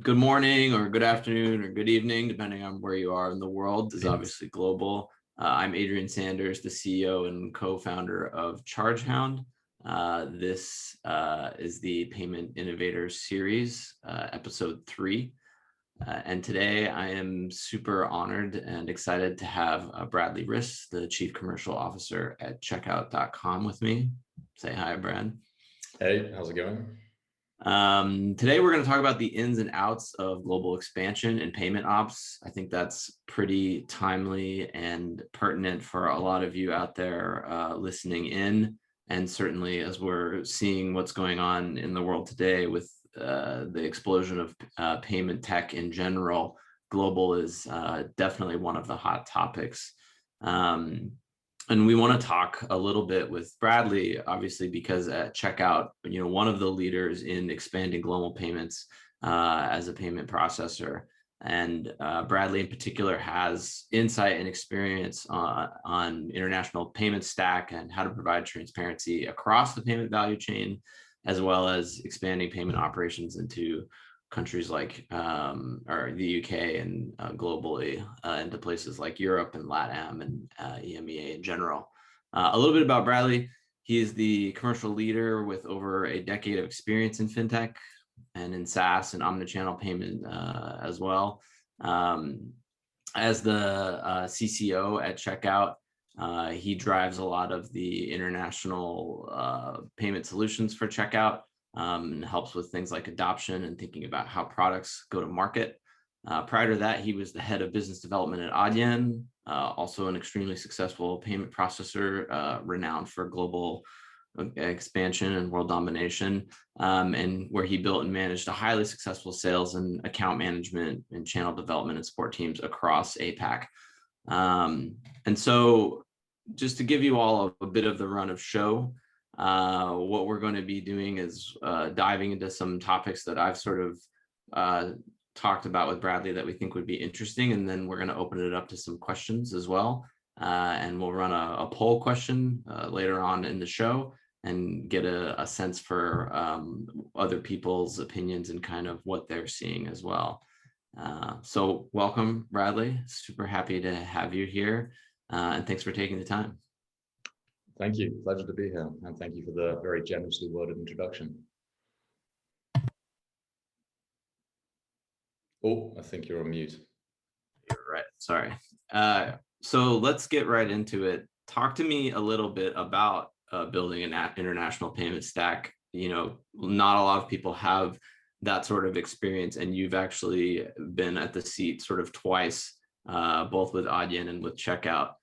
Good morning or good afternoon or good evening, depending on where you are in the world. This is obviously global. I'm Adrian Sanders, the CEO and co-founder of Chargehound. This is the Payment Innovators series, episode 3. And today I am super honored and excited to have Bradley Riss, the Chief Commercial Officer at Checkout.com with me. Say hi, Brad. Hey, how's it going? Today we're going to talk about the ins and outs of global expansion and payment ops. I think that's pretty timely and pertinent for a lot of you out there listening in. And certainly as we're seeing what's going on in the world today with the explosion of payment tech in general, global is definitely one of the hot topics. And we want to talk a little bit with Bradley, obviously, because at Checkout, one of the leaders in expanding global payments as a payment processor. And Bradley in particular has insight and experience on international payment stack and how to provide transparency across the payment value chain, as well as expanding payment operations into countries like or the UK and globally into places like Europe and LATAM and EMEA in general. A little bit about Bradley. He is the commercial leader with over a decade of experience in fintech and in SaaS and omnichannel payment as well. As the CCO at Checkout, he drives a lot of the international payment solutions for Checkout. And helps with things like adoption and thinking about how products go to market. Prior to that, he was the head of business development at Adyen, also an extremely successful payment processor, renowned for global expansion and world domination, and where he built and managed a highly successful sales and account management and channel development and support teams across APAC. And so just to give you all a bit of the run of show, what we're going to be doing is diving into some topics that I've sort of talked about with Bradley that we think would be interesting, and then we're going to open it up to some questions as well, and we'll run a poll question later on in the show and get a sense for other people's opinions and kind of what they're seeing as well. So welcome, Bradley. Super happy to have you here, and thanks for taking the time. Thank you. Pleasure to be here. And thank you for the very generously worded introduction. Oh, I think you're on mute. You're right. Sorry. So let's get right into it. Talk to me a little bit about building an international payment stack. Not a lot of people have that sort of experience, and you've actually been at the seat sort of twice, both with Adyen and with Checkout.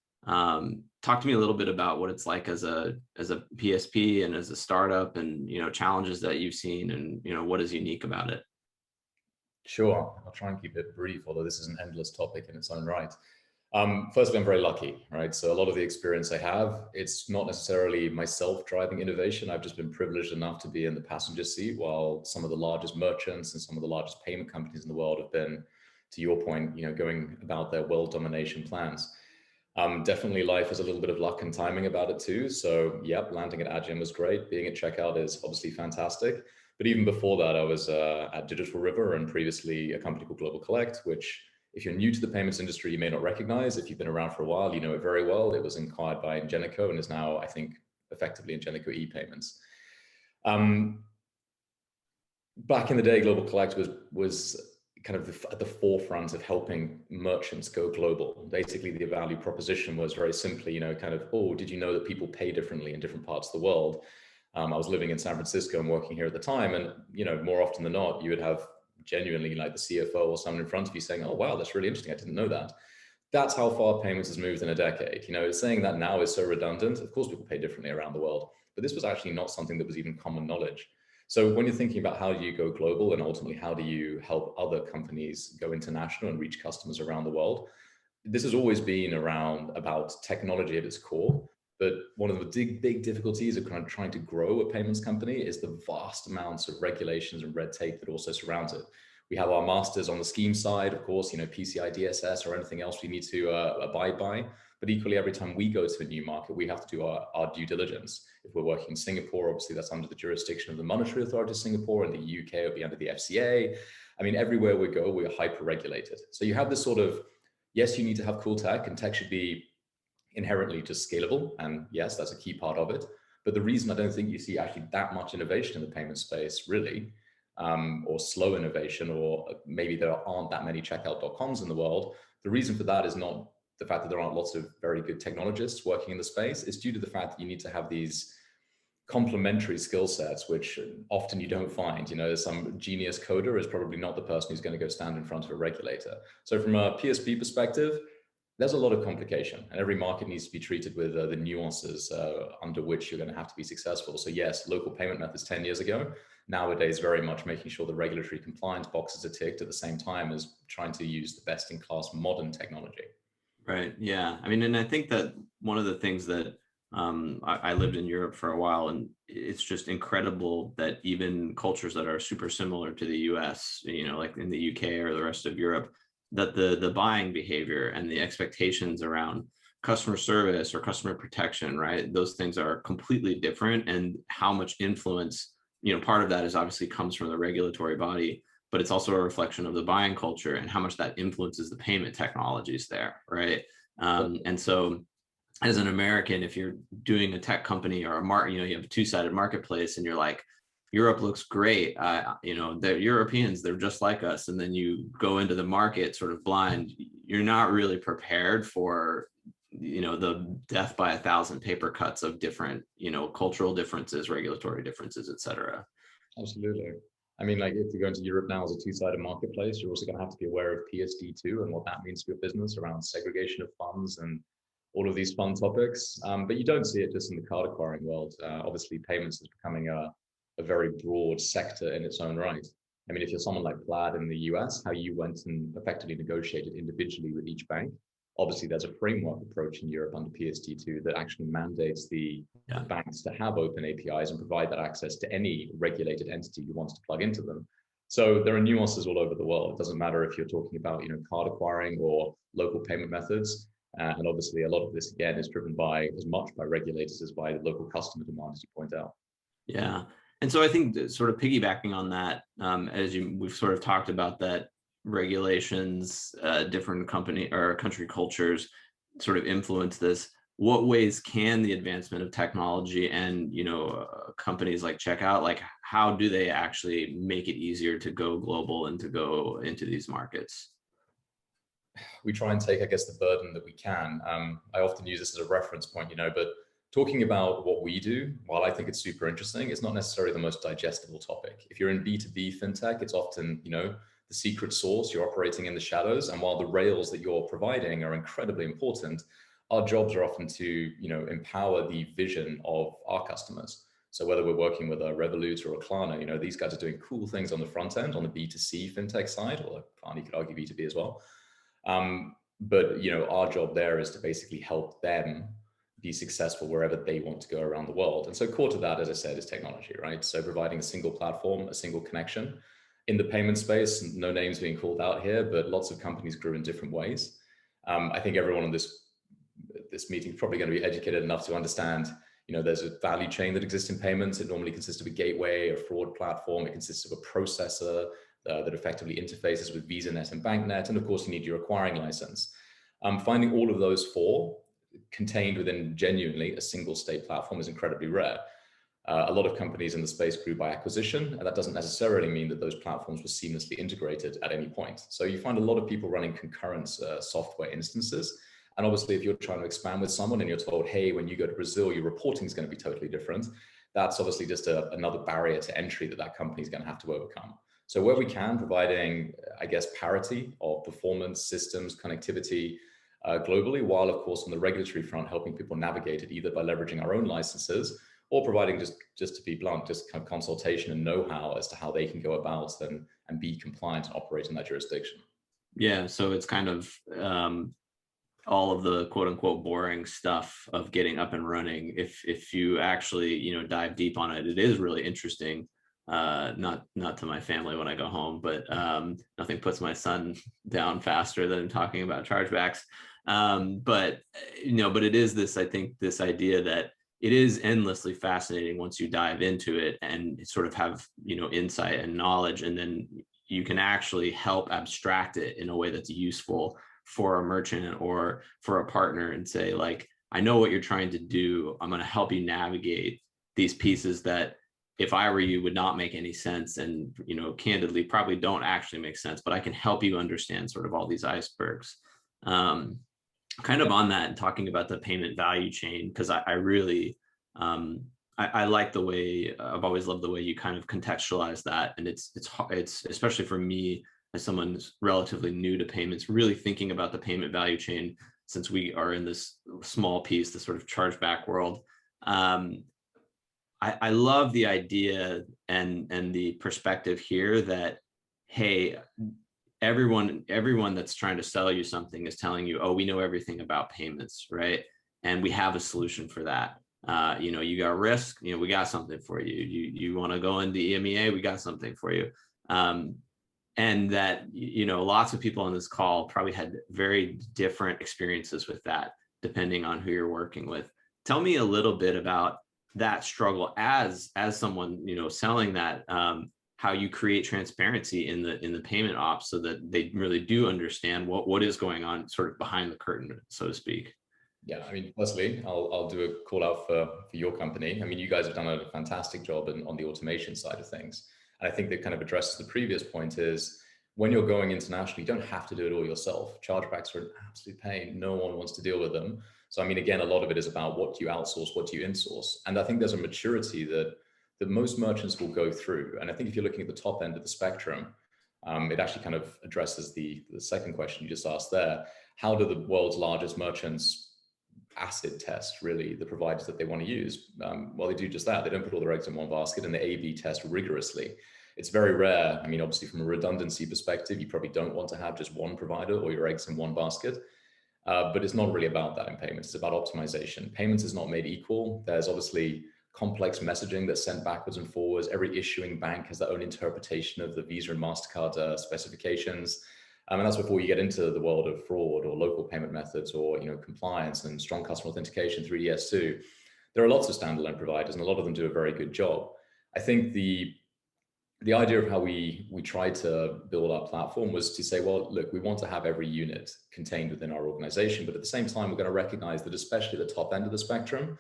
Talk to me a little bit about what it's like as a PSP and as a startup, and challenges that you've seen, and what is unique about it. Sure, I'll try and keep it brief, although this is an endless topic in its own right. Firstly, I'm very lucky, right? So a lot of the experience I have, it's not necessarily myself driving innovation. I've just been privileged enough to be in the passenger seat while some of the largest merchants and some of the largest payment companies in the world have been, to your point, going about their world domination plans. Definitely life is a little bit of luck and timing about it too. So yep, landing at Adyen was great. Being at Checkout is obviously fantastic. But even before that, I was at Digital River and previously a company called Global Collect, which if you're new to the payments industry, you may not recognize. If you've been around for a while, you know it very well. It was acquired by Ingenico and is now, I think, effectively Ingenico ePayments. Back in the day, Global Collect was kind of at the forefront of helping merchants go global. Basically, the value proposition was very simply, kind of, oh, did you know that people pay differently in different parts of the world? I was living in San Francisco and working here at the time, and more often than not, you would have genuinely like the CFO or someone in front of you saying, oh, wow, that's really interesting. I didn't know that. That's how far payments has moved in a decade. Saying that now is so redundant. Of course, people pay differently around the world, but this was actually not something that was even common knowledge. So when you're thinking about how do you go global and ultimately how do you help other companies go international and reach customers around the world, this has always been about technology at its core. But one of the big difficulties of kind of trying to grow a payments company is the vast amounts of regulations and red tape that also surrounds it. We have our masters on the scheme side, of course, PCI DSS or anything else we need to abide by. But equally, every time we go to a new market, we have to do our due diligence. If we're working in Singapore, obviously that's under the jurisdiction of the Monetary Authority of Singapore, and the UK will be under the FCA. I mean, everywhere we go, we're hyper regulated. So you have this sort of, yes, you need to have cool tech, and tech should be inherently just scalable. And yes, that's a key part of it. But the reason I don't think you see actually that much innovation in the payment space, really, or slow innovation, or maybe there aren't that many checkout.coms in the world, the reason for that is not the fact that there aren't lots of very good technologists working in the space. It's due to the fact that you need to have these complementary skill sets, which often you don't find. You know, some genius coder is probably not the person who's going to go stand in front of a regulator. So from a PSP perspective, there's a lot of complication, and every market needs to be treated with the nuances under which you're going to have to be successful. So yes, local payment methods 10 years ago, nowadays very much making sure the regulatory compliance boxes are ticked at the same time as trying to use the best in class modern technology. Right. Yeah. I mean, and I think that one of the things that I lived in Europe for a while, and it's just incredible that even cultures that are super similar to the US, you know, like in the UK or the rest of Europe, that the buying behavior and the expectations around customer service or customer protection, right? Those things are completely different, and how much influence, you know, part of that is obviously comes from the regulatory body, but it's also a reflection of the buying culture and how much that influences the payment technologies there, right? And so as an American, if you're doing a tech company or a market, you know, you have a two-sided marketplace and you're like, Europe looks great. You know, the Europeans, they're just like us. And then you go into the market sort of blind. You're not really prepared for, you know, the death by 1,000 paper cuts of different, you know, cultural differences, regulatory differences, et cetera. Absolutely. I mean, like if you go into Europe now as a two-sided marketplace, you're also going to have to be aware of PSD2 and what that means for your business around segregation of funds and all of these fun topics. But you don't see it just in the card acquiring world. Obviously, payments is becoming a very broad sector in its own right. I mean, if you're someone like Plaid in the US, how you went and effectively negotiated individually with each bank. Obviously, there's a framework approach in Europe under PSD2 that actually mandates the banks to have open APIs and provide that access to any regulated entity who wants to plug into them. So there are nuances all over the world. It doesn't matter if you're talking about, you know, card acquiring or local payment methods. And obviously, a lot of this, again, is driven by as much by regulators as by local customer demand, as you point out. Yeah. And so I think that sort of piggybacking on that, we've sort of talked about that regulations, different company or country cultures sort of influence this. What ways can the advancement of technology and, you know, companies like Checkout, like how do they actually make it easier to go global and to go into these markets? We try and take, I guess, the burden that we can. I often use this as a reference point, you know, but talking about what we do, while I think it's super interesting, it's not necessarily the most digestible topic. If you're in B2B fintech, it's often, you know, the secret sauce, you're operating in the shadows. And while the rails that you're providing are incredibly important, our jobs are often to, you know, empower the vision of our customers. So whether we're working with a Revolut or a Klarna, you know, these guys are doing cool things on the front end, on the B2C fintech side, or Klarna, you could argue B2B as well. But, you know, our job there is to basically help them be successful wherever they want to go around the world. And so core to that, as I said, is technology, right? So providing a single platform, a single connection. In the payment space, no names being called out here, but lots of companies grew in different ways. I think everyone on this meeting is probably going to be educated enough to understand, you know, there's a value chain that exists in payments. It normally consists of a gateway, a fraud platform. It consists of a processor that effectively interfaces with VisaNet and BankNet. And of course, you need your acquiring license. Finding all of those four contained within genuinely a single state platform is incredibly rare. A lot of companies in the space grew by acquisition, and that doesn't necessarily mean that those platforms were seamlessly integrated at any point. So you find a lot of people running concurrent software instances. And obviously, if you're trying to expand with someone and you're told, hey, when you go to Brazil, your reporting is going to be totally different, that's obviously just another barrier to entry that company is going to have to overcome. So where we can, providing, I guess, parity of performance, systems, connectivity globally, while of course on the regulatory front, helping people navigate it either by leveraging our own licenses or providing just to be blunt, just kind of consultation and know-how as to how they can go about and be compliant and operate in that jurisdiction. Yeah, so it's kind of all of the quote unquote boring stuff of getting up and running. If you actually, you know, dive deep on it, it is really interesting. Not to my family when I go home, but nothing puts my son down faster than talking about chargebacks. But you know, but it is this, I think, this idea that it is endlessly fascinating once you dive into it and sort of have, you know, insight and knowledge, and then you can actually help abstract it in a way that's useful for a merchant or for a partner, and say, like, I know what you're trying to do. I'm going to help you navigate these pieces that, if I were you, would not make any sense, and, candidly probably don't actually make sense, but I can help you understand sort of all these icebergs. Kind of on that, and talking about the payment value chain, because I really, I like the way, I've always loved the way you kind of contextualize that. And it's especially for me, as someone who's relatively new to payments, really thinking about the payment value chain, since we are in this small piece, the sort of chargeback world. I love the idea and the perspective here that, hey, everyone that's trying to sell you something is telling you, oh, we know everything about payments, right? And we have a solution for that. You got risk, we got something for you. You want to go into EMEA, we got something for you. And that, lots of people on this call probably had very different experiences with that, depending on who you're working with. Tell me a little bit about that struggle as someone, selling that, how you create transparency in the payment ops, so that they really do understand what is going on sort of behind the curtain, so to speak. Yeah, I mean, firstly, I'll do a call out for your company. I mean, you guys have done a fantastic job on the automation side of things. And I think that kind of addresses the previous point is, when you're going internationally, you don't have to do it all yourself. Chargebacks are an absolute pain. No one wants to deal with them. So, I mean, again, a lot of it is about what do you outsource, what do you insource? And I think there's a maturity that most merchants will go through. And I think if you're looking at the top end of the spectrum, it actually kind of addresses the second question you just asked there. How do the world's largest merchants acid test really the providers that they want to use? Well, they do just that. They don't put all their eggs in one basket, and they A/B test rigorously. It's very rare. I mean, obviously from a redundancy perspective, you probably don't want to have just one provider or your eggs in one basket. But it's not really about that in payments. It's about optimization. Payments is not made equal. There's obviously complex messaging that's sent backwards and forwards. Every issuing bank has their own interpretation of the Visa and MasterCard specifications. And that's before you get into the world of fraud or local payment methods, or compliance and strong customer authentication, 3DS2. There are lots of standalone providers, and a lot of them do a very good job. I think the idea of how we tried to build our platform was to say, well, look, we want to have every unit contained within our organization, but at the same time, we're going to recognize that, especially the top end of the spectrum,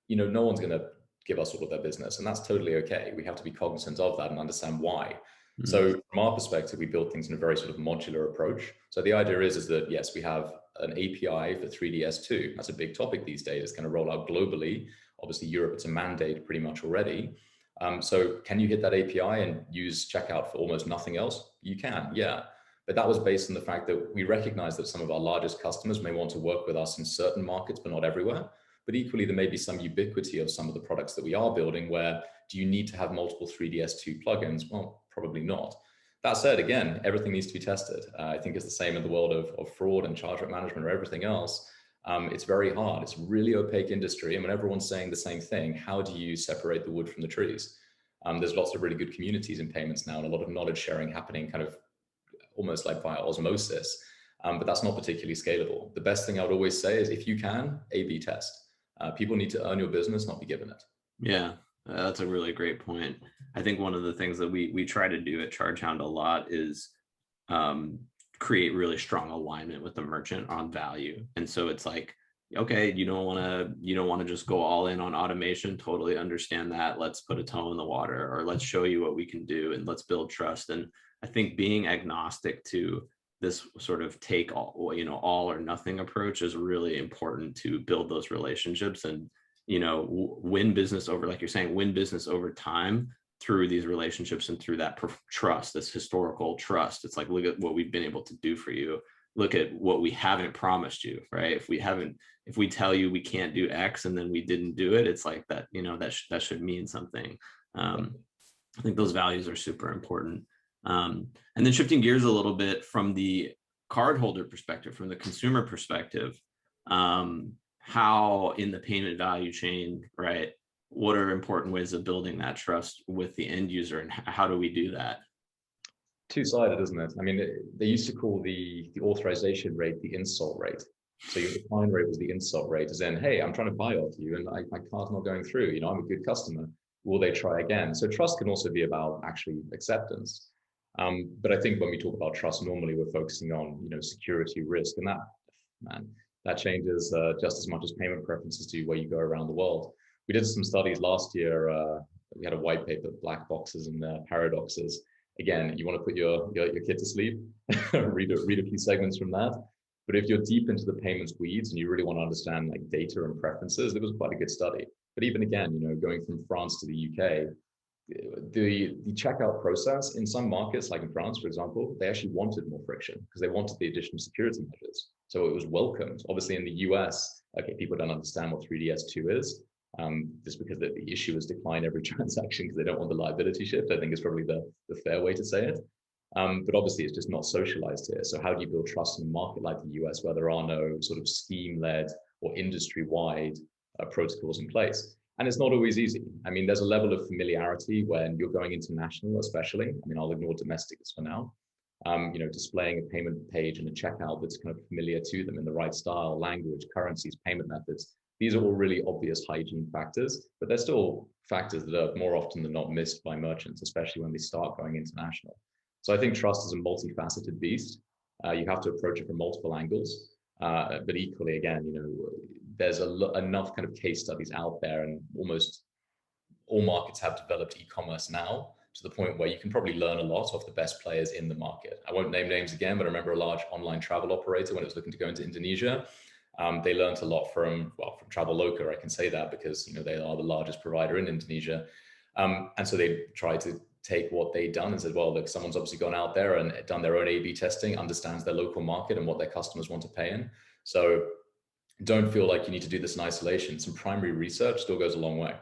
no one's going to give us all of their business, and that's totally okay. We have to be cognizant of that and understand why. Mm-hmm. So from our perspective, we build things in a very sort of modular approach. So the idea is that, yes, we have an API for 3DS2. That's a big topic these days. It's going to roll out globally. Obviously, Europe, it's a mandate pretty much already. So can you hit that API and use checkout for almost nothing else? You can, yeah. But that was based on the fact that we recognize that some of our largest customers may want to work with us in certain markets, but not everywhere. But equally, there may be some ubiquity of some of the products that we are building where, do you need to have multiple 3DS2 plugins? Well, probably not. That said, again, everything needs to be tested. I think it's the same in the world of fraud and chargeback management or everything else. It's very hard. It's a really opaque industry. And when everyone's saying the same thing, how do you separate the wood from the trees? There's lots of really good communities in payments now, and a lot of knowledge sharing happening kind of almost like via osmosis. But that's not particularly scalable. The best thing I would always say is, if you can, A/B test. People need to earn your business, not be given it. Yeah, that's a really great point. I think one of the things that we try to do at Chargehound a lot is create really strong alignment with the merchant on value. And so it's like, okay, you don't want to just go all in on automation. Totally understand that. Let's put a toe in the water, or let's show you what we can do, and let's build trust. And I think being agnostic to this sort of take all or nothing approach is really important to build those relationships and, win business over, like you're saying, win business over time through these relationships and through that trust, this historical trust. It's like, look at what we've been able to do for you. Look at what we haven't promised you, right? If we tell you we can't do X and then we didn't do it, it's like that, that should mean something. I think those values are super important. And then shifting gears a little bit from the cardholder perspective, from the consumer perspective, how in the payment value chain, right? What are important ways of building that trust with the end user, and how do we do that? Two-sided, isn't it? I mean, they used to call the authorization rate the insult rate. So your decline rate was the insult rate, as in, hey, I'm trying to buy off you and my card's not going through. I'm a good customer. Will they try again? So trust can also be about actually acceptance. But I think when we talk about trust, normally we're focusing on, security risk, and that changes just as much as payment preferences do where you go around the world. We did some studies last year. We had a white paper, Black Boxes and Paradoxes. Again, you want to put your kid to sleep, read a few segments from that. But if you're deep into the payments weeds and you really want to understand like data and preferences, it was quite a good study. But even again, going from France to the UK, the checkout process in some markets, like in France, for example, they actually wanted more friction because they wanted the additional security measures. So it was welcomed. Obviously, in the US, okay, people don't understand what 3DS2 is, just because the issue is decline every transaction because they don't want the liability shift. I think is probably the fair way to say it. But obviously, it's just not socialized here. So how do you build trust in a market like the US where there are no sort of scheme-led or industry-wide protocols in place? And it's not always easy. I mean, there's a level of familiarity when you're going international, especially. I mean, I'll ignore domestics for now. Displaying a payment page and a checkout that's kind of familiar to them in the right style, language, currencies, payment methods. These are all really obvious hygiene factors, but they're still factors that are more often than not missed by merchants, especially when they start going international. So I think trust is a multifaceted beast. You have to approach it from multiple angles. But equally, again, there's enough kind of case studies out there, and almost all markets have developed e-commerce now to the point where you can probably learn a lot of the best players in the market. I won't name names again, but I remember a large online travel operator when it was looking to go into Indonesia. They learned a lot from Traveloka. I can say that because they are the largest provider in Indonesia, and so they tried to take what they'd done and said, well, look, someone's obviously gone out there and done their own A/B testing, understands their local market and what their customers want to pay in. So don't feel like you need to do this in isolation. Some primary research still goes a long way.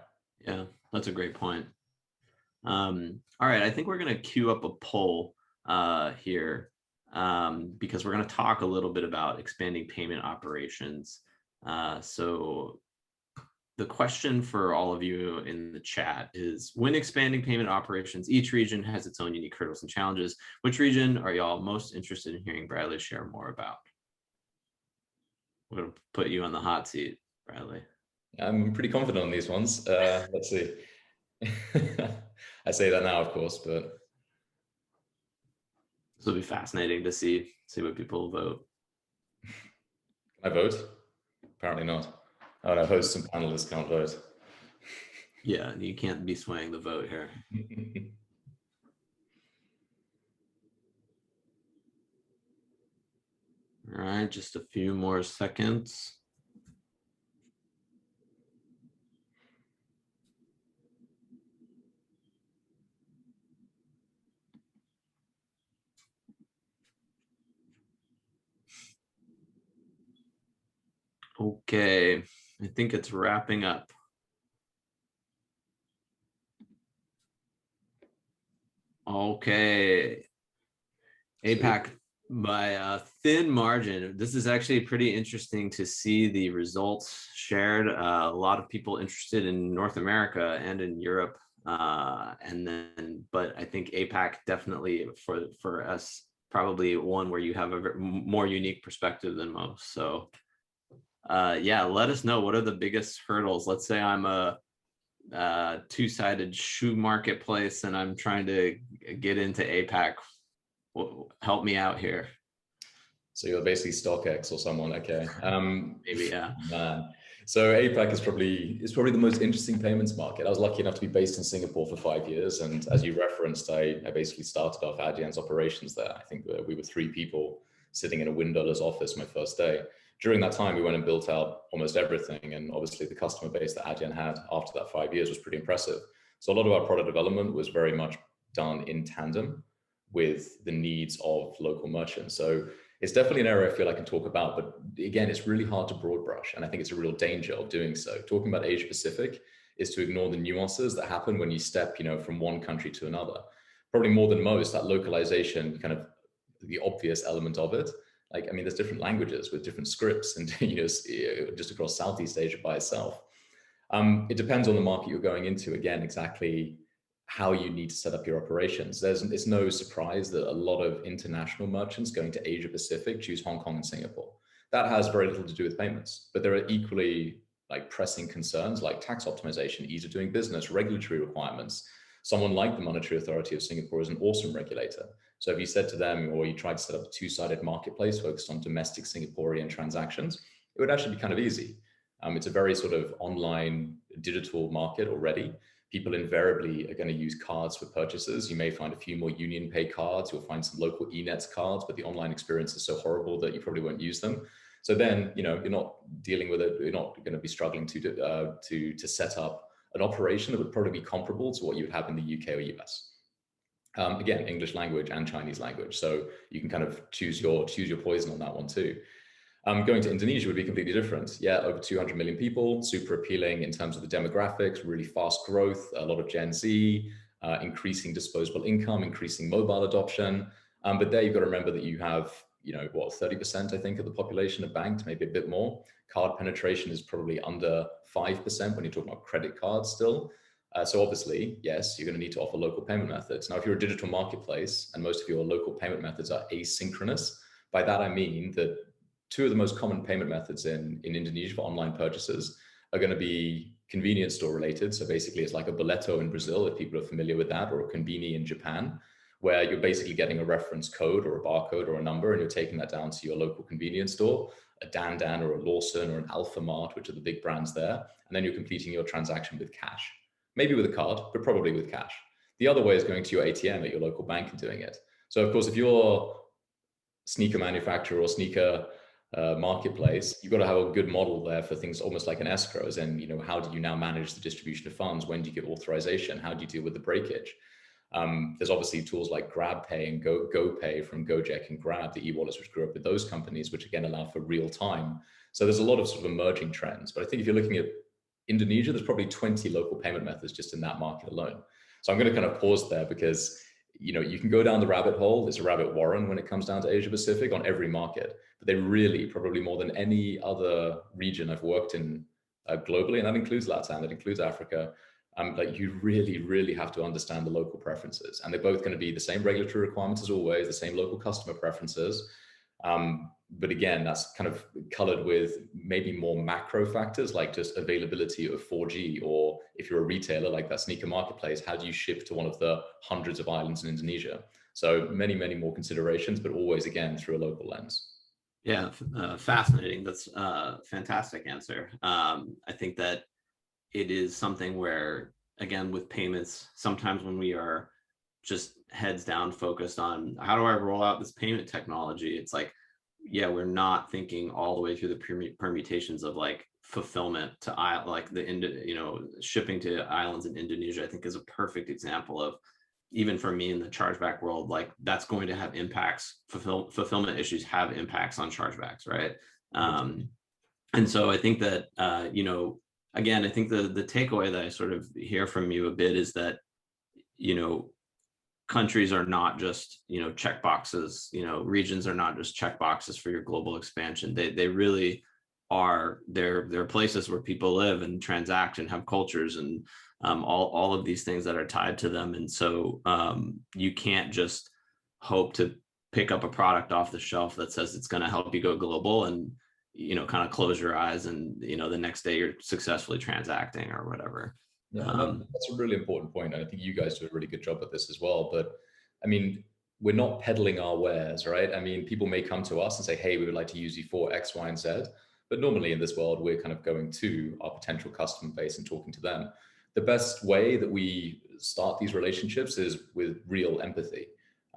Yeah, that's a great point. All right, I think we're going to queue up a poll here because we're going to talk a little bit about expanding payment operations. So the question for all of you in the chat is, when expanding payment operations, each region has its own unique hurdles and challenges. Which region are y'all most interested in hearing Bradley share more about? We're going to put you on the hot seat, Bradley. I'm pretty confident on these ones. Let's see. I say that now, of course, but this will be fascinating to see what people vote. Can I vote? Apparently not. Oh no, hosts and panelists can't vote. Yeah, you can't be swaying the vote here. All right, just a few more seconds. Okay, I think it's wrapping up. Okay, APAC by a thin margin. This is actually pretty interesting to see the results shared. A lot of people interested in North America and in Europe, but I think APAC definitely for us probably one where you have a more unique perspective than most. So yeah, let us know, what are the biggest hurdles? Let's say I'm a two-sided shoe marketplace and I'm trying to get into APAC. Help me out here. So you're basically StockX or someone, okay? Maybe, yeah. Man. So APAC is probably the most interesting payments market. I was lucky enough to be based in Singapore for 5 years, and as you referenced, I basically started off Adrian's operations there. I think we were 3 people sitting in a windowless office my first day. During that time, we went and built out almost everything, and obviously the customer base that Adrian had after that 5 years was pretty impressive. So a lot of our product development was very much done in tandem with the needs of local merchants. So it's definitely an area I feel I can talk about, but again, it's really hard to broad brush, and I think it's a real danger of doing so. Talking about Asia Pacific is to ignore the nuances that happen when you step, from one country to another. Probably more than most, that localization, kind of the obvious element of it. Like, I mean, there's different languages with different scripts, and just across Southeast Asia by itself. It depends on the market you're going into. Again, exactly how you need to set up your operations. It's no surprise that a lot of international merchants going to Asia Pacific choose Hong Kong and Singapore. That has very little to do with payments, but there are equally pressing concerns like tax optimization, ease of doing business, regulatory requirements. Someone like the Monetary Authority of Singapore is an awesome regulator. So if you said to them, or you tried to set up a two-sided marketplace focused on domestic Singaporean transactions, it would actually be kind of easy. It's a very sort of online digital market already. People invariably are going to use cards for purchases. You may find a few more Union Pay cards. You'll find some local eNets cards, but the online experience is so horrible that you probably won't use them. So then, you're not dealing with it. You're not going to be struggling to set up an operation that would probably be comparable to what you would have in the UK or US. Again, English language and Chinese language. So you can kind of choose your poison on that one too. Going to Indonesia would be completely different. Yeah, over 200 million people, super appealing in terms of the demographics, really fast growth, a lot of Gen Z, increasing disposable income, increasing mobile adoption. But there you've got to remember that you have, 30%, I think, of the population are banked, maybe a bit more. Card penetration is probably under 5% when you're talking about credit cards still. So obviously, yes, you're going to need to offer local payment methods. Now, if you're a digital marketplace and most of your local payment methods are asynchronous, by that I mean that two of the most common payment methods in Indonesia for online purchases are going to be convenience store related. So basically it's like a boleto in Brazil, if people are familiar with that, or a konbini in Japan, where you're basically getting a reference code or a barcode or a number, and you're taking that down to your local convenience store, a Dan Dan or a Lawson or an Alpha Mart, which are the big brands there. And then you're completing your transaction with cash, maybe with a card, but probably with cash. The other way is going to your ATM at your local bank and doing it. So of course, if you're sneaker manufacturer or sneaker marketplace, you've got to have a good model there for things almost like an escrow, as in, how do you now manage the distribution of funds? When do you give authorization? How do you deal with the breakage? There's obviously tools like GrabPay and GoPay from Gojek and Grab, the e-wallets which grew up with those companies, which again allow for real time. So there's a lot of sort of emerging trends. But I think if you're looking at Indonesia, there's probably 20 local payment methods just in that market alone. So I'm going to kind of pause there because you can go down the rabbit hole. It's a rabbit warren when it comes down to Asia Pacific on every market, but they really, probably more than any other region I've worked in globally, and that includes Latin, that includes Africa, like you really, really have to understand the local preferences, and they're both going to be the same regulatory requirements as always, the same local customer preferences. But again, that's kind of colored with maybe more macro factors like just availability of 4G, or if you're a retailer like that sneaker marketplace, how do you ship to one of the hundreds of islands in Indonesia? So many, many more considerations, but always again through a local lens. Yeah, fascinating. That's a fantastic answer. I think that it is something where, again, with payments, sometimes when we are just heads down focused on how do I roll out this payment technology, it's like, yeah, we're not thinking all the way through the permutations of like fulfillment to like shipping to islands in Indonesia. I think is a perfect example of, even for me in the chargeback world, like that's going to have impacts. Fulfillment issues have impacts on chargebacks, right? And so I think that again, I think the takeaway that I sort of hear from you a bit is that countries are not just check boxes. Regions are not just check boxes for your global expansion. They really are. They're places where people live and transact and have cultures and all of these things that are tied to them. And so you can't just hope to pick up a product off the shelf that says it's going to help you go global and kind of close your eyes and the next day you're successfully transacting or whatever. Yeah, that's a really important point. And I think you guys do a really good job at this as well. But I mean, we're not peddling our wares, right? I mean, people may come to us and say, hey, we would like to use you for X, Y, and Z. But normally in this world, we're kind of going to our potential customer base and talking to them. The best way that we start these relationships is with real empathy.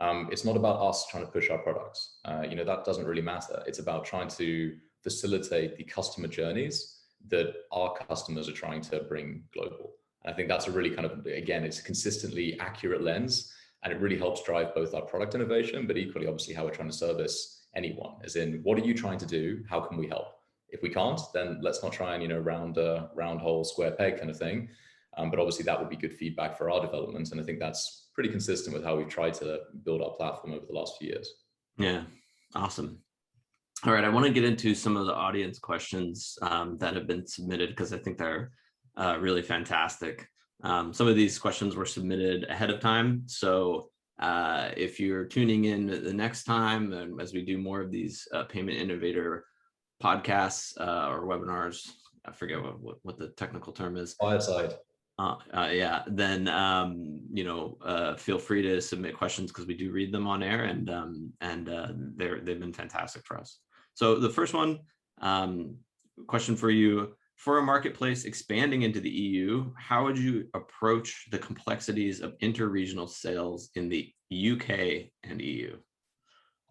It's not about us trying to push our products. That doesn't really matter. It's about trying to facilitate the customer journeys that our customers are trying to bring global. I think that's a really kind of, again, it's a consistently accurate lens, and it really helps drive both our product innovation, but equally, obviously, how we're trying to service anyone, as in, what are you trying to do? How can we help? If we can't, then let's not try and, round hole, square peg kind of thing. But obviously, that would be good feedback for our development. And I think that's pretty consistent with how we've tried to build our platform over the last few years. Yeah, awesome. All right, I want to get into some of the audience questions that have been submitted because I think they're really fantastic. Some of these questions were submitted ahead of time. So if you're tuning in the next time, and as we do more of these Payment Innovator podcasts or webinars, I forget what the technical term is. Fireside. Yeah, then feel free to submit questions because we do read them on air, and they've been fantastic for us. So the first one, question for you: for a marketplace expanding into the EU, how would you approach the complexities of interregional sales in the UK and EU?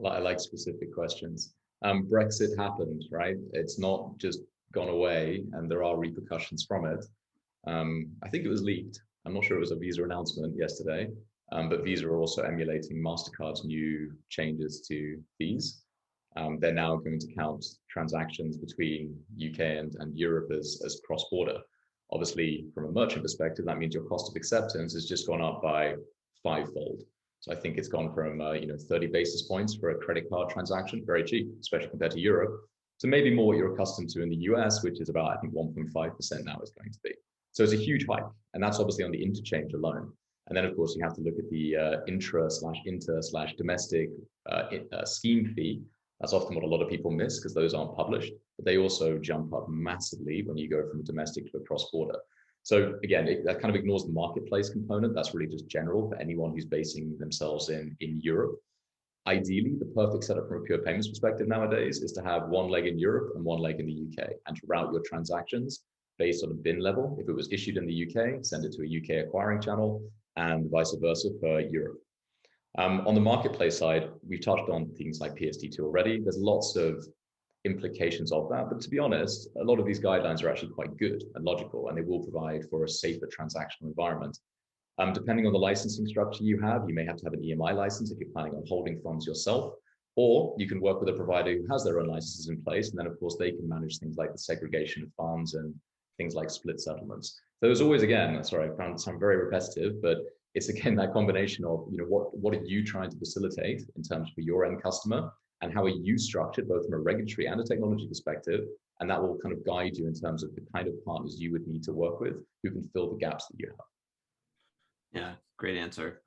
I like specific questions. Brexit happened, right? It's not just gone away, and there are repercussions from it. I think it was leaked. I'm not sure it was a Visa announcement yesterday, but Visa are also emulating MasterCard's new changes to fees. They're now going to count transactions between UK and Europe as cross-border. Obviously, from a merchant perspective, that means your cost of acceptance has just gone up by fivefold. So I think it's gone from 30 basis points for a credit card transaction, very cheap, especially compared to Europe, to maybe more what you're accustomed to in the US, which is about, I think, 1.5% now is going to be. So it's a huge hike, and that's obviously on the interchange alone. And then, of course, you have to look at the inter/domestic scheme fee. That's often what a lot of people miss because those aren't published, but they also jump up massively when you go from a domestic to a cross-border. So again, that kind of ignores the marketplace component. That's really just general for anyone who's basing themselves in Europe. Ideally, the perfect setup from a pure payments perspective nowadays is to have one leg in Europe and one leg in the UK, and to route your transactions based on a bin level. If it was issued in the UK, send it to a UK acquiring channel, and vice versa for Europe. On the marketplace side, we've touched on things like PSD2 already. There's lots of implications of that, but to be honest, a lot of these guidelines are actually quite good and logical, and they will provide for a safer transactional environment. Depending on the licensing structure you may have to have an EMI license if you're planning on holding funds yourself, or you can work with a provider who has their own licenses in place, and then of course they can manage things like the segregation of funds and things like split settlements. So there's always, again, sorry, I found some very repetitive, but it's again that combination of what are you trying to facilitate in terms for your end customer, and how are you structured both from a regulatory and a technology perspective, and that will kind of guide you in terms of the kind of partners you would need to work with who can fill the gaps that you have. Yeah, great answer.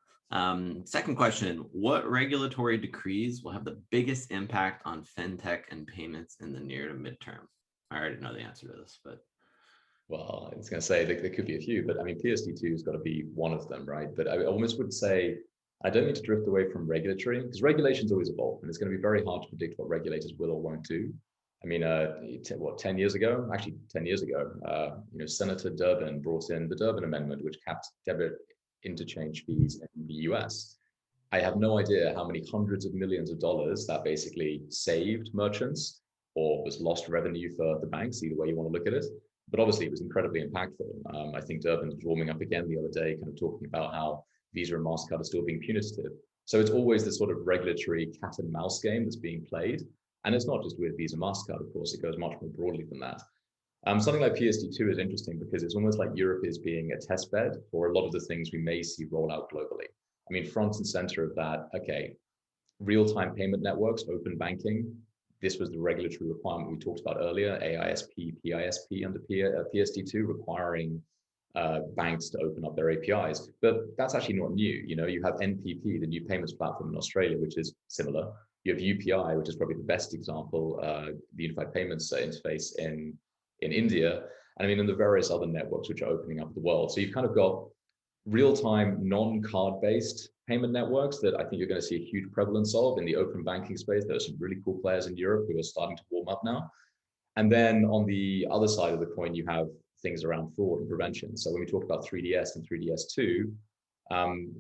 Second question: what regulatory decrees will have the biggest impact on fintech and payments in the near to midterm? I already know the answer to this, but well, I was going to say there could be a few, but I mean, PSD2 has got to be one of them, right? But I almost would say I don't need to drift away from regulatory, because regulations always evolve, and it's going to be very hard to predict what regulators will or won't do. I mean, 10 years ago, actually 10 years ago, Senator Durbin brought in the Durbin Amendment, which capped debit interchange fees in the US. I have no idea how many hundreds of millions of dollars that basically saved merchants or was lost revenue for the banks, either way you want to look at it. But obviously, it was incredibly impactful. I think Durbin was warming up again the other day, kind of talking about how Visa and MasterCard are still being punitive. So it's always this sort of regulatory cat and mouse game that's being played. And it's not just with Visa, MasterCard, of course, it goes much more broadly than that. Something like PSD2 is interesting because it's almost like Europe is being a test bed for a lot of the things we may see roll out globally. I mean, front and center of that, okay, real-time payment networks, open banking. This was the regulatory requirement we talked about earlier, AISP, PISP under PSD2 requiring banks to open up their APIs. But that's actually not new. You have NPP, the new payments platform in Australia, which is similar. You have UPI, which is probably the best example, the Unified Payments Interface in India. And I mean, and the various other networks which are opening up the world. So you've kind of got real-time, non-card-based payment networks that I think you're going to see a huge prevalence of in the open banking space. There are some really cool players in Europe who are starting to warm up now. And then on the other side of the coin, you have things around fraud and prevention. So when we talk about 3DS and 3DS2,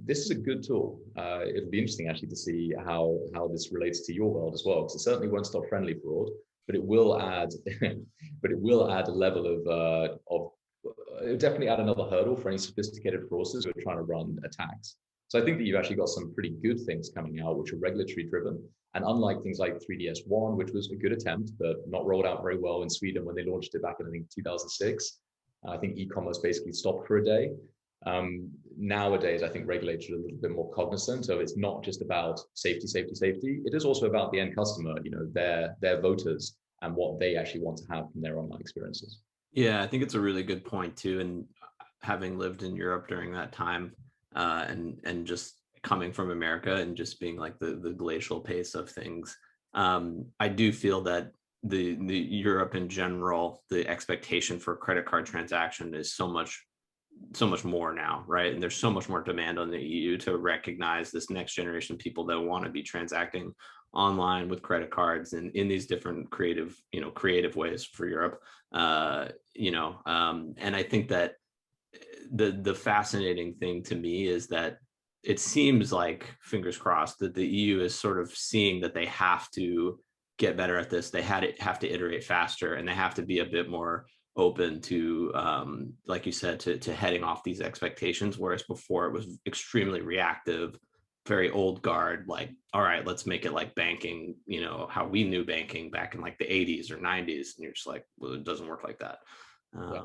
this is a good tool. It'll be interesting actually to see how this relates to your world as well, because it certainly won't stop friendly fraud, but it will add, a level of it would definitely add another hurdle for any sophisticated fraudsters who are trying to run attacks. So I think that you've actually got some pretty good things coming out, which are regulatory driven. And unlike things like 3DS1, which was a good attempt, but not rolled out very well in Sweden when they launched it back in, I think, 2006. I think e-commerce basically stopped for a day. Nowadays, I think regulators are a little bit more cognizant of it's not just about safety. It is also about the end customer, their voters and what they actually want to have from their online experiences. Yeah, I think it's a really good point too. And having lived in Europe during that time, and just coming from America and just being like the glacial pace of things, I do feel that the Europe in general, the expectation for credit card transaction is so much so much more now, right? And there's so much more demand on the EU to recognize this next generation of people that want to be transacting online with credit cards and in these different creative ways for Europe. And I think that the fascinating thing to me is that it seems like, fingers crossed, that the EU is sort of seeing that they have to get better at this. They have to iterate faster, and they have to be a bit more open to, like you said, to heading off these expectations. Whereas before it was extremely reactive, very old guard, like, all right, let's make it like banking, how we knew banking back in like the 80s or 90s. And you're just like, well, it doesn't work like that. Yeah.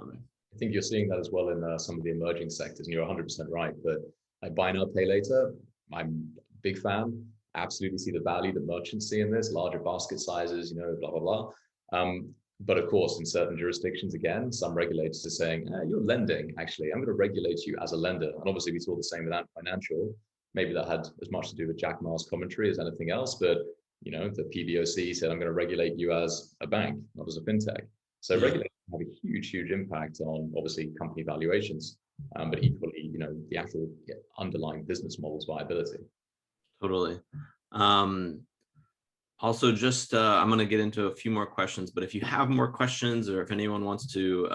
I think you're seeing that as well in some of the emerging sectors, and you're 100% right. But like buy now, pay later, I'm a big fan. Absolutely see the value that merchants see in this, larger basket sizes, blah, blah, blah. But of course, in certain jurisdictions, again, some regulators are saying, you're lending, actually, I'm going to regulate you as a lender. And obviously we saw the same with Ant Financial. Maybe that had as much to do with Jack Ma's commentary as anything else. But, the PBOC said, I'm going to regulate you as a bank, not as a fintech. So regulation have a huge, huge impact on obviously company valuations, but equally, the actual underlying business model's viability. Totally. Also, just I'm going to get into a few more questions, but if you have more questions, or if anyone wants to,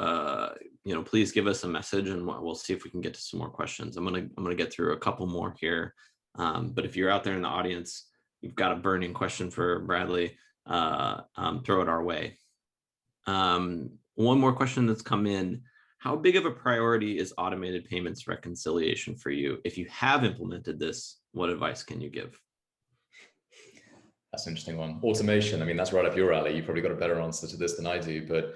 please give us a message, and we'll see if we can get to some more questions. I'm going to get through a couple more here. But if you're out there in the audience, you've got a burning question for Bradley, throw it our way. One more question that's come in. How big of a priority is automated payments reconciliation for you? If you have implemented this, what advice can you give? That's an interesting one. Automation, I mean, that's right up your alley. You've probably got a better answer to this than I do, but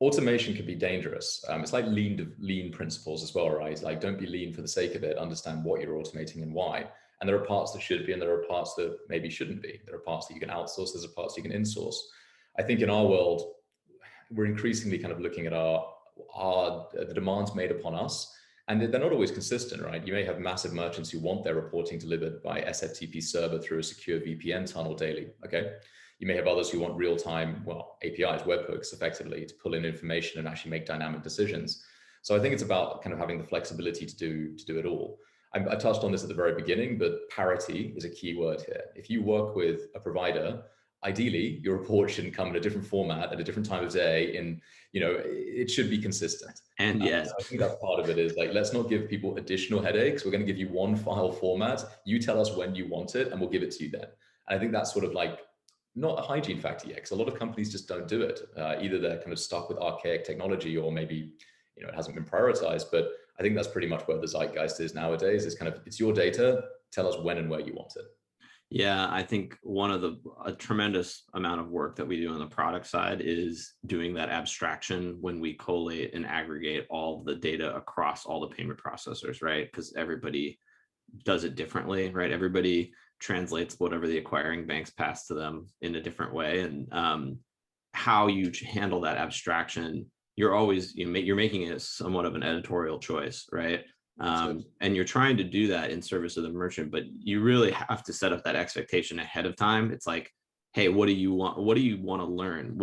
automation can be dangerous. It's like lean principles as well, right? Like, don't be lean for the sake of it. Understand what you're automating and why. And there are parts that should be, and there are parts that maybe shouldn't be. There are parts that you can outsource. There's parts you can insource. I think in our world, we're increasingly kind of looking at the demands made upon us, and they're not always consistent, right? You may have massive merchants who want their reporting delivered by SFTP server through a secure VPN tunnel daily, okay? You may have others who want real-time, APIs, webhooks, effectively, to pull in information and actually make dynamic decisions. So I think it's about kind of having the flexibility to do it all. I touched on this at the very beginning, but parity is a key word here. If you work with a provider, ideally, your report shouldn't come in a different format at a different time of day, and it should be consistent. And yes, I think that's part of it, is like, let's not give people additional headaches. We're going to give you one file format. You tell us when you want it, and we'll give it to you then. And I think that's sort of like not a hygiene factor yet, because a lot of companies just don't do it. Either they're kind of stuck with archaic technology, or maybe it hasn't been prioritized. But I think that's pretty much where the zeitgeist is nowadays. Is kind of, it's your data. Tell us when and where you want it. Yeah, I think a tremendous amount of work that we do on the product side is doing that abstraction when we collate and aggregate all the data across all the payment processors, right? Because everybody does it differently, right? Everybody translates whatever the acquiring banks pass to them in a different way. And how you handle that abstraction, you're making it somewhat of an editorial choice, right? And you're trying to do that in service of the merchant, but you really have to set up that expectation ahead of time. It's like, hey, what do you want? What do you want to learn?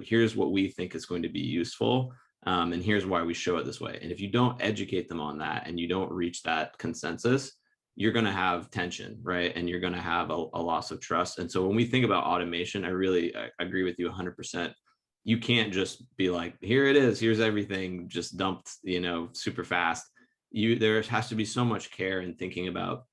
Here's what we think is going to be useful. And here's why we show it this way. And if you don't educate them on that, and you don't reach that consensus, you're going to have tension, right? And you're going to have a loss of trust. And so when we think about automation, I agree with you 100%. You can't just be like, here it is, here's everything just dumped, super fast. There has to be so much care in thinking about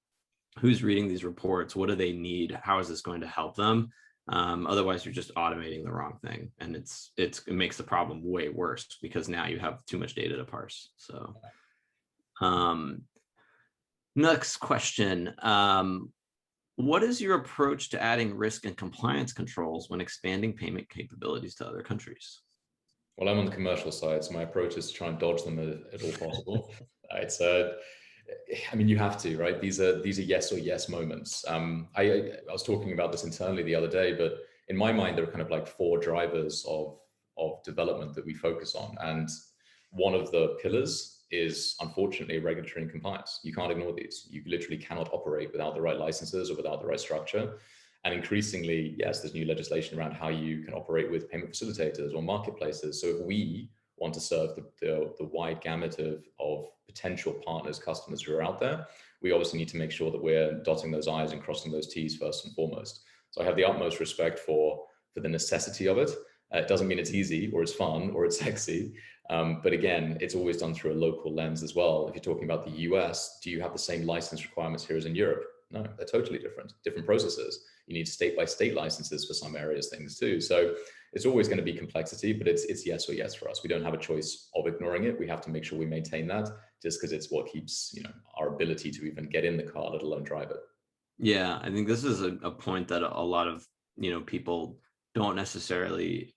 who's reading these reports, what do they need, how is this going to help them? Otherwise, you're just automating the wrong thing, and it makes the problem way worse, because now you have too much data to parse. So, next question: what is your approach to adding risk and compliance controls when expanding payment capabilities to other countries? Well, I'm on the commercial side, so my approach is to try and dodge them at all possible. You have to, right? These are yes or yes moments. I was talking about this internally the other day, but in my mind, there are kind of like 4 drivers of development that we focus on. And one of the pillars is, unfortunately, regulatory and compliance. You can't ignore these. You literally cannot operate without the right licenses or without the right structure. And increasingly, yes, there's new legislation around how you can operate with payment facilitators or marketplaces. So if we want to serve the wide gamut of potential partners, customers who are out there, we obviously need to make sure that we're dotting those I's and crossing those T's first and foremost. So I have the utmost respect for the necessity of it. It doesn't mean it's easy or it's fun or it's sexy. But again, it's always done through a local lens as well. If you're talking about the US, do you have the same license requirements here as in Europe? No, they're totally different processes. You need state by state licenses for some areas, things too. So it's always going to be complexity, but it's yes or yes for us. We don't have a choice of ignoring it. We have to make sure we maintain that, just because it's what keeps, our ability to even get in the car, let alone drive it. Yeah, I think this is a point that a lot of, people don't necessarily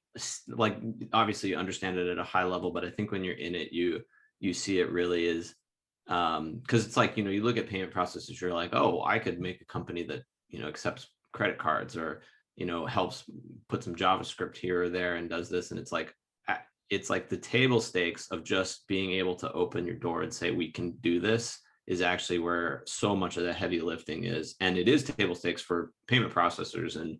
like, obviously understand it at a high level, but I think when you're in it, you see it really is, because it's like, you look at payment processors, you're like, oh, I could make a company that, accepts credit cards, or, helps put some JavaScript here or there and does this. And it's like the table stakes of just being able to open your door and say, we can do this, is actually where so much of the heavy lifting is. And it is table stakes for payment processors and,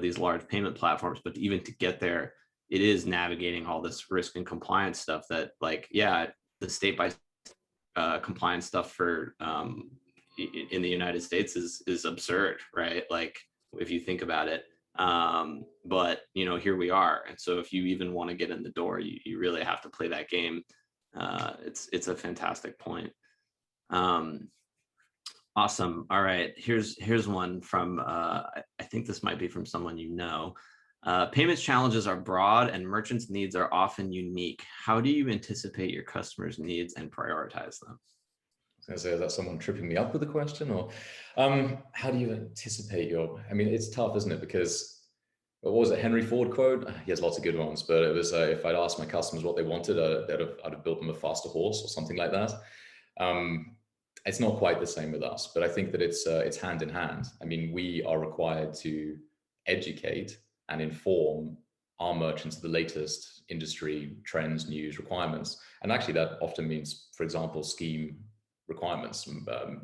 these large payment platforms. But even to get there, it is navigating all this risk and compliance stuff that, like, yeah, the state by compliance stuff for in the United States is absurd, right? Like, if you think about it. But here we are. And so if you even want to get in the door, you really have to play that game. It's a fantastic point. Awesome. All right. Here's one from, I think this might be from someone payments challenges are broad and merchants' needs are often unique. How do you anticipate your customers' needs and prioritize them? I was going to say, is that someone tripping me up with a question, or how do you anticipate I mean, it's tough, isn't it? Because what was it, Henry Ford quote? He has lots of good ones, but it was, if I'd asked my customers what they wanted, I'd have built them a faster horse or something like that. It's not quite the same with us, but I think that it's hand in hand. I mean, we are required to educate and inform our merchants of the latest industry trends, news, requirements. And actually that often means, for example, scheme requirements,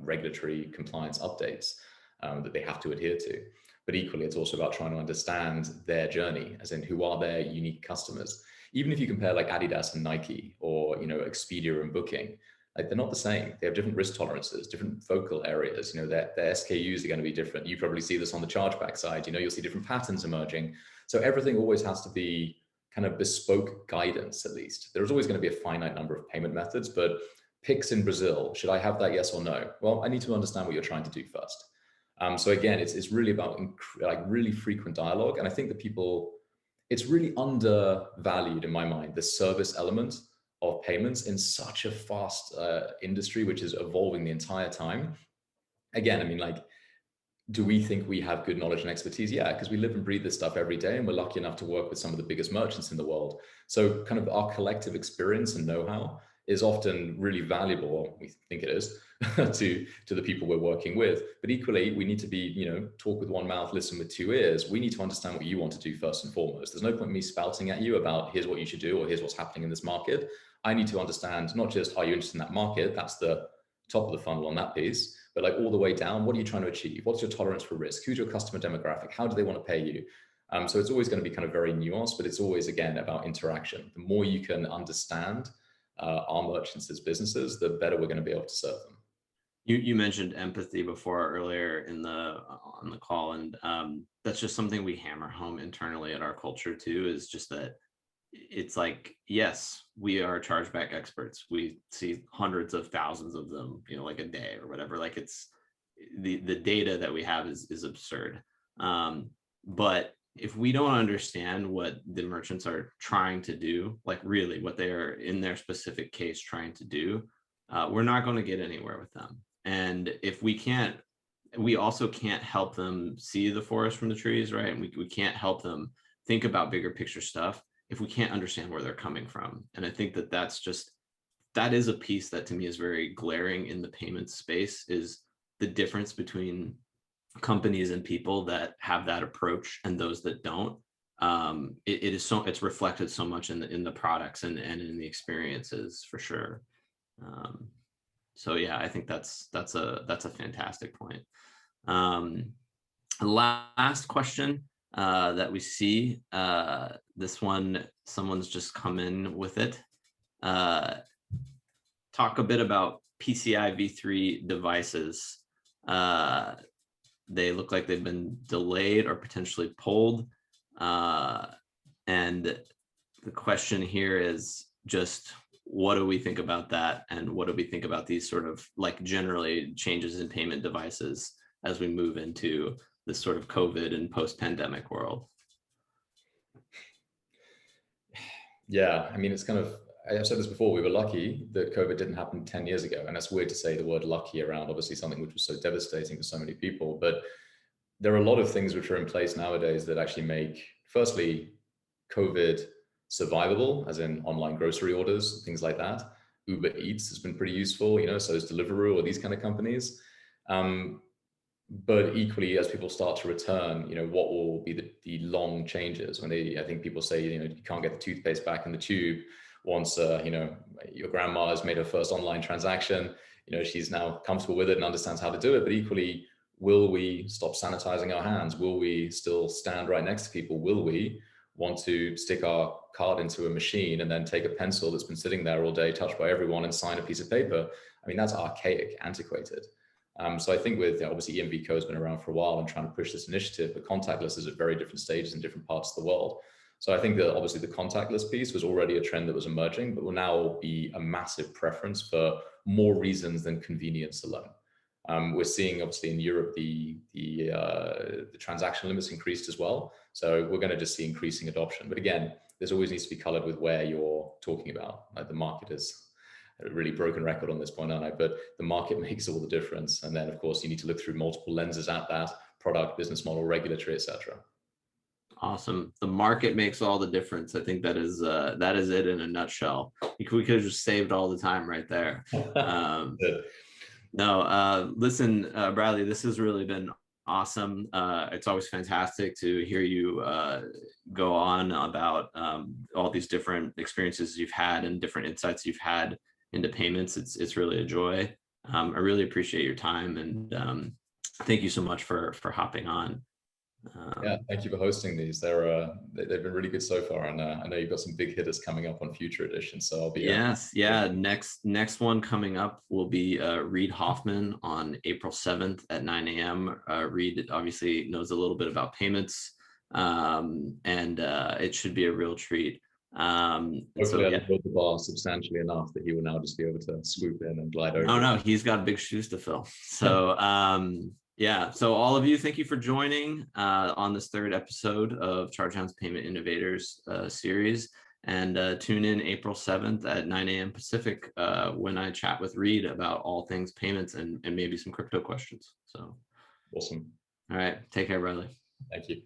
regulatory compliance updates that they have to adhere to. But equally, it's also about trying to understand their journey, as in who are their unique customers. Even if you compare like Adidas and Nike, or Expedia and Booking, like, they're not the same. They have different risk tolerances, different focal areas. Their SKUs are going to be different. You probably see this on the chargeback side. You'll see different patterns emerging. So everything always has to be kind of bespoke guidance. At least there's always going to be a finite number of payment methods. But Pix in Brazil, should I have that? Yes or no? Well, I need to understand what you're trying to do first. So again, it's really about like really frequent dialogue. And I think that it's really undervalued in my mind, the service element of payments in such a fast industry, which is evolving the entire time. Again, I mean, like, do we think we have good knowledge and expertise? Yeah, because we live and breathe this stuff every day, and we're lucky enough to work with some of the biggest merchants in the world. So kind of our collective experience and know-how is often really valuable, or we think it is, to the people we're working with. But equally, we need to be, talk with one mouth, listen with two ears. We need to understand what you want to do first and foremost. There's no point in me spouting at you about here's what you should do, or here's what's happening in this market. I need to understand not just, are you interested in that market? That's the top of the funnel on that piece, but like all the way down, what are you trying to achieve? What's your tolerance for risk? Who's your customer demographic? How do they want to pay you? So it's always going to be kind of very nuanced, but it's always, again, about interaction. The more you can understand our merchants as businesses, the better we're going to be able to serve them. You mentioned empathy before earlier on the call, and that's just something we hammer home internally at our culture too, is just that it's like, yes, we are chargeback experts. We see hundreds of thousands of them, like a day or whatever. Like, it's the data that we have is absurd. But if we don't understand what the merchants are trying to do, like really what they are in their specific case trying to do, we're not going to get anywhere with them. And if we also can't help them see the forest from the trees, right? And we can't help them think about bigger picture stuff if we can't understand where they're coming from. And I think that is a piece that to me is very glaring in the payments space, is the difference between companies and people that have that approach and those that don't. It's reflected so much in the products and in the experiences, for sure. So yeah, I think that's a fantastic point. Last question that we see, this one, someone's just come in with it. talk a bit about PCI v3 devices. They look like they've been delayed or potentially pulled. And the question here is just, what do we think about that? And what do we think about these sort of like generally changes in payment devices as we move into this sort of COVID and post-pandemic world? Yeah, I mean, it's kind of, I've said this before, we were lucky that COVID didn't happen 10 years ago. And that's weird to say the word lucky around, obviously, something which was so devastating for so many people. But there are a lot of things which are in place nowadays that actually make, firstly, COVID survivable, as in online grocery orders, things like that. Uber Eats has been pretty useful, so is Deliveroo or these kind of companies. But equally, as people start to return, what will be the long changes when I think people say, you can't get the toothpaste back in the tube once, your grandma has made her first online transaction, she's now comfortable with it and understands how to do it. But equally, will we stop sanitizing our hands? Will we still stand right next to people? Will we want to stick our card into a machine and then take a pencil that's been sitting there all day, touched by everyone, and sign a piece of paper? I mean, that's archaic, antiquated. So I think with, obviously EMVCo has been around for a while and trying to push this initiative, but contactless is at very different stages in different parts of the world. So I think that obviously the contactless piece was already a trend that was emerging, but will now be a massive preference for more reasons than convenience alone. We're seeing obviously in Europe, the transaction limits increased as well. So we're going to just see increasing adoption. But again, there's always needs to be colored with where you're talking about. Like the market is a really broken record on this point, aren't I? But the market makes all the difference. And then of course you need to look through multiple lenses at that: product, business model, regulatory, etc. Awesome. The market makes all the difference. I think that is it in a nutshell. We could have just saved all the time right there. No, listen, Bradley, this has really been awesome. It's always fantastic to hear you go on about all these different experiences you've had and different insights you've had into payments. It's really a joy. I really appreciate your time, and thank you so much for hopping on. Yeah, thank you for hosting these. They've been really good so far, and I know you've got some big hitters coming up on future editions. So I'll be next one coming up will be Reid Hoffman on April 7th at 9 a.m. Reid obviously knows a little bit about payments, and it should be a real treat. Hopefully, I'll build the bar substantially enough that he will now just be able to swoop in and glide over. No, he's got big shoes to fill. So. Yeah, so all of you, thank you for joining on this third episode of Chargehound's Payment Innovators series. And tune in April 7th at 9 a.m. Pacific when I chat with Reid about all things payments and maybe some crypto questions. So awesome. All right, take care, Bradley. Thank you.